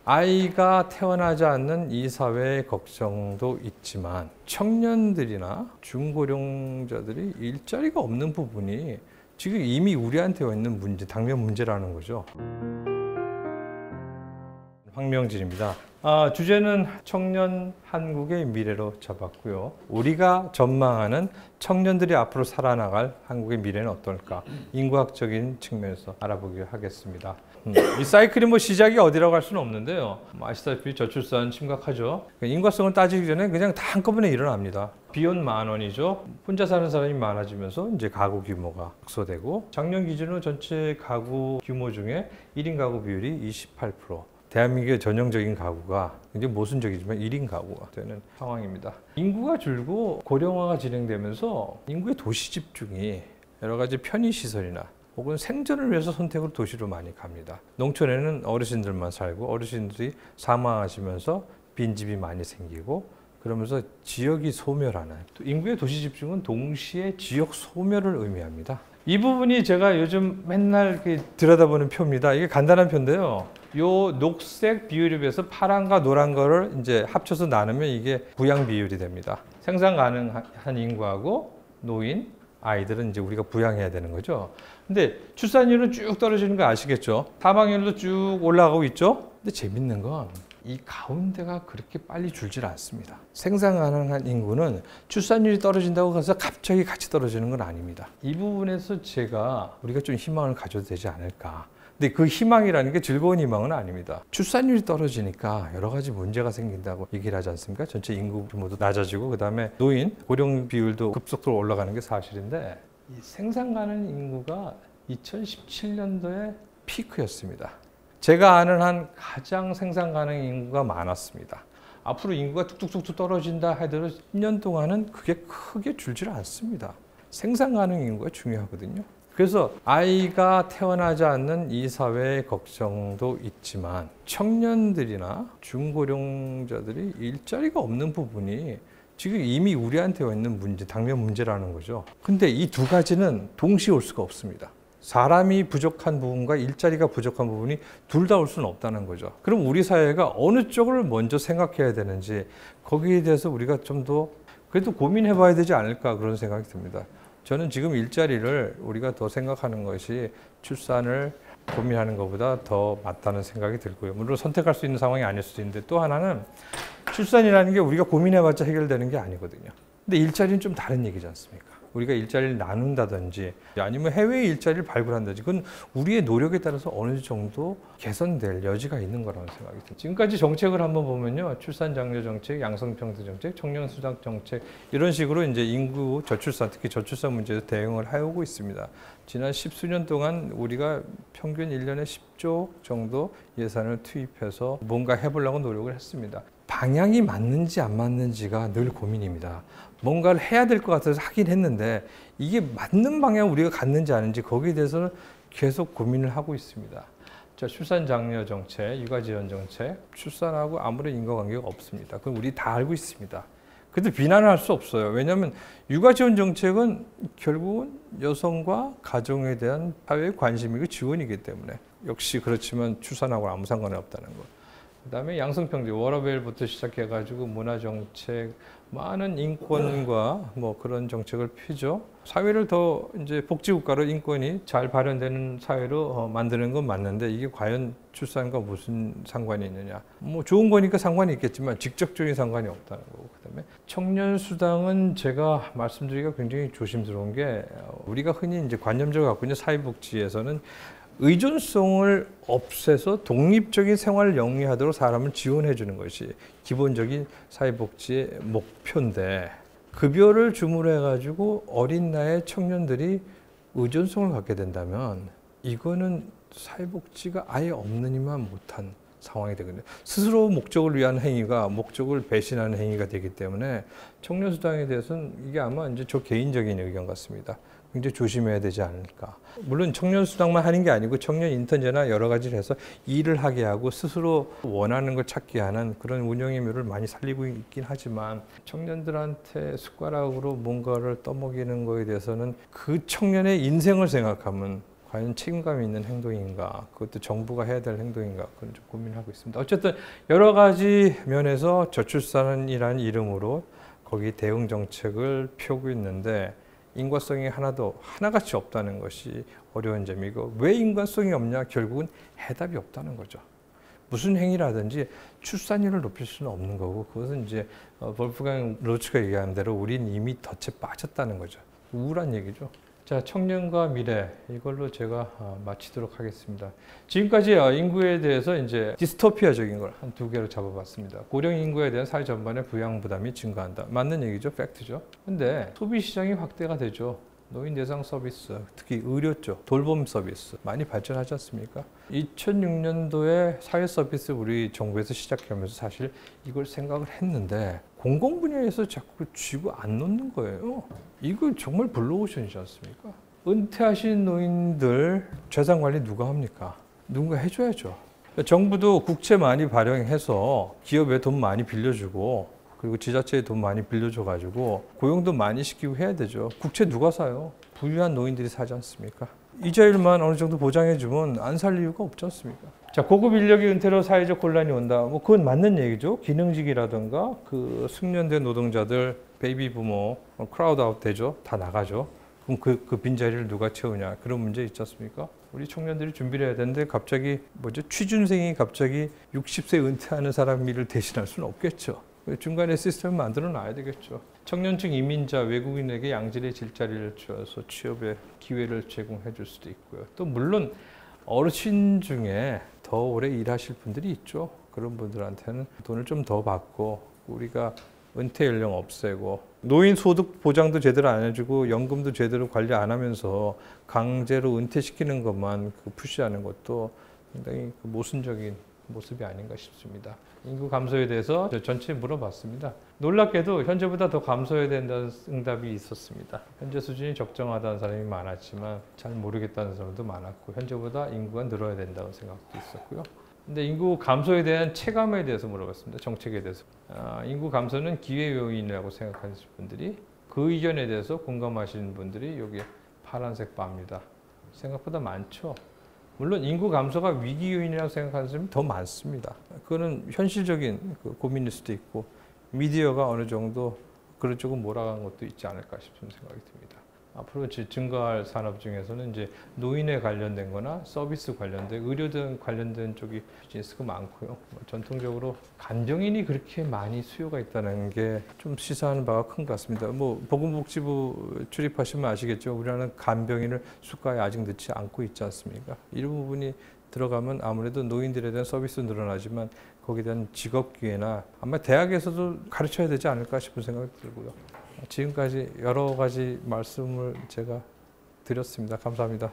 아이가 태어나지 않는 이 사회의 걱정도 있지만 청년들이나 중고령자들이 일자리가 없는 부분이 지금 이미 우리한테 와 있는 문제, 당면 문제라는 거죠. 황명진입니다. 주제는 청년 한국의 미래로 잡았고요. 우리가 전망하는 청년들이 앞으로 살아나갈 한국의 미래는 어떨까? 인구학적인 측면에서 알아보기로 하겠습니다. 이 사이클이 시작이 어디라고 할 수는 없는데요. 아시다시피 저출산 심각하죠. 인과성을 따지기 전에 그냥 다 한꺼번에 일어납니다. 비용 10,000원이죠. 혼자 사는 사람이 많아지면서 이제 가구 규모가 축소되고 작년 기준으로 전체 가구 규모 중에 1인 가구 비율이 28%. 대한민국의 전형적인 가구가 굉장히 모순적이지만 1인 가구가 되는 상황입니다. 인구가 줄고 고령화가 진행되면서 인구의 도시 집중이 여러 가지 편의시설이나 혹은 생존을 위해서 선택으로 도시로 많이 갑니다. 농촌에는 어르신들만 살고 어르신들이 사망하시면서 빈집이 많이 생기고 그러면서 지역이 소멸하는, 또 인구의 도시 집중은 동시에 지역 소멸을 의미합니다. 이 부분이 제가 요즘 맨날 들여다보는 표입니다. 이게 간단한 표인데요. 요 녹색 비율에 비해서 파란과 노란 거를 이제 합쳐서 나누면 이게 부양 비율이 됩니다. 생산 가능한 인구하고 노인, 아이들은 이제 우리가 부양해야 되는 거죠. 근데 출산율은 쭉 떨어지는 거 아시겠죠? 사망률도 쭉 올라가고 있죠? 근데 재밌는 건 이 가운데가 그렇게 빨리 줄질 않습니다. 생산 가능한 인구는 출산율이 떨어진다고 해서 갑자기 같이 떨어지는 건 아닙니다. 이 부분에서 우리가 좀 희망을 가져도 되지 않을까. 근데 그 희망이라는 게 즐거운 희망은 아닙니다. 출산율이 떨어지니까 여러 가지 문제가 생긴다고 얘기를 하지 않습니까? 전체 인구 규모도 낮아지고 그다음에 노인, 고령 비율도 급속도로 올라가는 게 사실인데 이 생산 가능 인구가 2017년도에 피크였습니다. 제가 아는 한 가장 생산 가능 인구가 많았습니다. 앞으로 인구가 뚝뚝뚝 떨어진다 하더라도 10년 동안은 그게 크게 줄질 않습니다. 생산 가능 인구가 중요하거든요. 그래서 아이가 태어나지 않는 이 사회의 걱정도 있지만 청년들이나 중고령자들이 일자리가 없는 부분이 지금 이미 우리한테 와 있는 문제, 당면 문제라는 거죠. 근데 이 두 가지는 동시에 올 수가 없습니다. 사람이 부족한 부분과 일자리가 부족한 부분이 둘 다 올 수는 없다는 거죠. 그럼 우리 사회가 어느 쪽을 먼저 생각해야 되는지 거기에 대해서 우리가 좀 더 그래도 고민해 봐야 되지 않을까 그런 생각이 듭니다. 저는 지금 일자리를 우리가 더 생각하는 것이 출산을 고민하는 것보다 더 맞다는 생각이 들고요. 물론 선택할 수 있는 상황이 아닐 수도 있는데 또 하나는 출산이라는 게 우리가 고민해봤자 해결되는 게 아니거든요. 근데 일자리는 좀 다른 얘기지 않습니까? 우리가 일자리를 나눈다든지 아니면 해외 일자리를 발굴한다든지 그건 우리의 노력에 따라서 어느 정도 개선될 여지가 있는 거라는 생각이 듭니다. 지금까지 정책을 한번 보면요. 출산장려 정책, 양성평등 정책, 청년수당 정책 이런 식으로 이제 인구 저출산, 특히 저출산 문제에 대응을 해오고 있습니다. 지난 10수년 동안 우리가 평균 1년에 10조 정도 예산을 투입해서 뭔가 해보려고 노력을 했습니다. 방향이 맞는지 안 맞는지가 늘 고민입니다. 뭔가를 해야 될 것 같아서 하긴 했는데 이게 맞는 방향 우리가 갔는지 아닌지 거기에 대해서는 계속 고민을 하고 있습니다. 자, 출산 장려 정책, 육아 지원 정책, 출산하고 아무런 인과관계가 없습니다. 그건 우리 다 알고 있습니다. 그래도 비난을 할 수 없어요. 왜냐하면 육아 지원 정책은 결국은 여성과 가정에 대한 사회의 관심이고 지원이기 때문에 역시 그렇지만 출산하고 아무 상관이 없다는 거. 그다음에 양성평등, 워라밸부터 시작해가지고 문화정책, 많은 인권과 그런 정책을 펴죠. 사회를 더 이제 복지국가로 인권이 잘 발현되는 사회로 만드는 건 맞는데 이게 과연 출산과 무슨 상관이 있느냐? 좋은 거니까 상관이 있겠지만 직접적인 상관이 없다는 거고. 그다음에 청년 수당은 제가 말씀드리기가 굉장히 조심스러운 게 우리가 흔히 이제 관념적으로 갖고 있는 사회복지에서는 의존성을 없애서 독립적인 생활을 영위하도록 사람을 지원해 주는 것이 기본적인 사회복지의 목표인데 급여를 주문해 가지고 어린 나이의 청년들이 의존성을 갖게 된다면 이거는 사회복지가 아예 없느니만 못한 상황이 되거든요. 스스로 목적을 위한 행위가 목적을 배신하는 행위가 되기 때문에 청년수당에 대해서는 이게 아마 이제 저 개인적인 의견 같습니다. 굉장히 조심해야 되지 않을까. 물론 청년수당만 하는 게 아니고 청년 인턴제나 여러 가지를 해서 일을 하게 하고 스스로 원하는 걸 찾게 하는 그런 운영의 묘를 많이 살리고 있긴 하지만 청년들한테 숟가락으로 뭔가를 떠먹이는 거에 대해서는 그 청년의 인생을 생각하면 과연 책임감 있는 행동인가, 그것도 정부가 해야 될 행동인가, 그건 좀 고민하고 있습니다. 어쨌든 여러 가지 면에서 저출산이라는 이름으로 거기 대응 정책을 펴고 있는데 인과성이 하나같이 없다는 것이 어려운 점이고, 왜 인과성이 없냐? 결국은 해답이 없다는 거죠. 무슨 행위라든지 출산율을 높일 수는 없는 거고, 그것은 이제 볼프강 로츠가 얘기하는 대로 우린 이미 덫에 빠졌다는 거죠. 우울한 얘기죠. 자, 청년과 미래, 이걸로 제가 마치도록 하겠습니다. 지금까지 인구에 대해서 이제 디스토피아적인 걸 한 두 개로 잡아봤습니다. 고령 인구에 대한 사회 전반의 부양 부담이 증가한다. 맞는 얘기죠, 팩트죠. 근데 소비 시장이 확대가 되죠. 노인 대상 서비스, 특히 의료 쪽, 돌봄 서비스 많이 발전하지 않습니까? 2006년도에 사회 서비스 우리 정부에서 시작하면서 사실 이걸 생각을 했는데 공공 분야에서 자꾸 쥐고 안 놓는 거예요. 이거 정말 블루오션이지 않습니까? 은퇴하신 노인들 재산 관리 누가 합니까? 누군가 해줘야죠. 정부도 국채 많이 발행해서 기업에 돈 많이 빌려주고, 그리고 지자체에 돈 많이 빌려줘가지고 고용도 많이 시키고 해야 되죠. 국채 누가 사요? 부유한 노인들이 사지 않습니까? 이자율만 어느 정도 보장해주면 안 살 이유가 없지 않습니까? 자, 고급 인력이 은퇴로 사회적 혼란이 온다. 뭐 그건 맞는 얘기죠. 기능직이라든가 그 숙련된 노동자들, 베이비 부모, 크라우드 아웃 되죠. 다 나가죠. 그럼 그 빈자리를 누가 채우냐? 그런 문제 있지 않습니까? 우리 청년들이 준비를 해야 되는데 갑자기 취준생이 갑자기 60세 은퇴하는 사람 일을 대신할 수는 없겠죠. 중간에 시스템을 만들어 놔야 되겠죠. 청년층 이민자, 외국인에게 양질의 일자리를 주어서 취업의 기회를 제공해 줄 수도 있고요. 또 물론 어르신 중에 더 오래 일하실 분들이 있죠. 그런 분들한테는 돈을 좀 더 받고, 우리가 은퇴 연령 없애고, 노인 소득 보장도 제대로 안 해주고 연금도 제대로 관리 안 하면서 강제로 은퇴시키는 것만 푸시하는 것도 상당히 모순적인 모습이 아닌가 싶습니다. 인구 감소에 대해서 전체에 물어봤습니다. 놀랍게도 현재보다 더 감소해야 된다는 응답이 있었습니다. 현재 수준이 적정하다는 사람이 많았지만 잘 모르겠다는 사람도 많았고, 현재보다 인구가 늘어야 된다는 생각도 있었고요. 근데 인구 감소에 대한 체감에 대해서 물어봤습니다. 정책에 대해서. 인구 감소는 기회 요인이라고 생각하시는 분들이, 그 의견에 대해서 공감하시는 분들이 여기 파란색 바입니다. 생각보다 많죠. 물론 인구 감소가 위기 요인이라고 생각하는 사람이 더 많습니다. 그거는 현실적인 고민일 수도 있고, 미디어가 어느 정도 그런 쪽으로 몰아간 것도 있지 않을까 싶은 생각이 듭니다. 앞으로 증가할 산업 중에서는 이제 노인에 관련된 거나 서비스 관련된, 의료 등 관련된 쪽이 비즈니스가 많고요. 전통적으로 간병인이 그렇게 많이 수요가 있다는 게 좀 시사하는 바가 큰 것 같습니다. 보건복지부 출입하시면 아시겠죠. 우리나라는 간병인을 수가에 아직 넣지 않고 있지 않습니까? 이런 부분이 들어가면 아무래도 노인들에 대한 서비스도 늘어나지만 거기에 대한 직업 기회나 아마 대학에서도 가르쳐야 되지 않을까 싶은 생각이 들고요. 지금까지 여러 가지 말씀을 제가 드렸습니다. 감사합니다.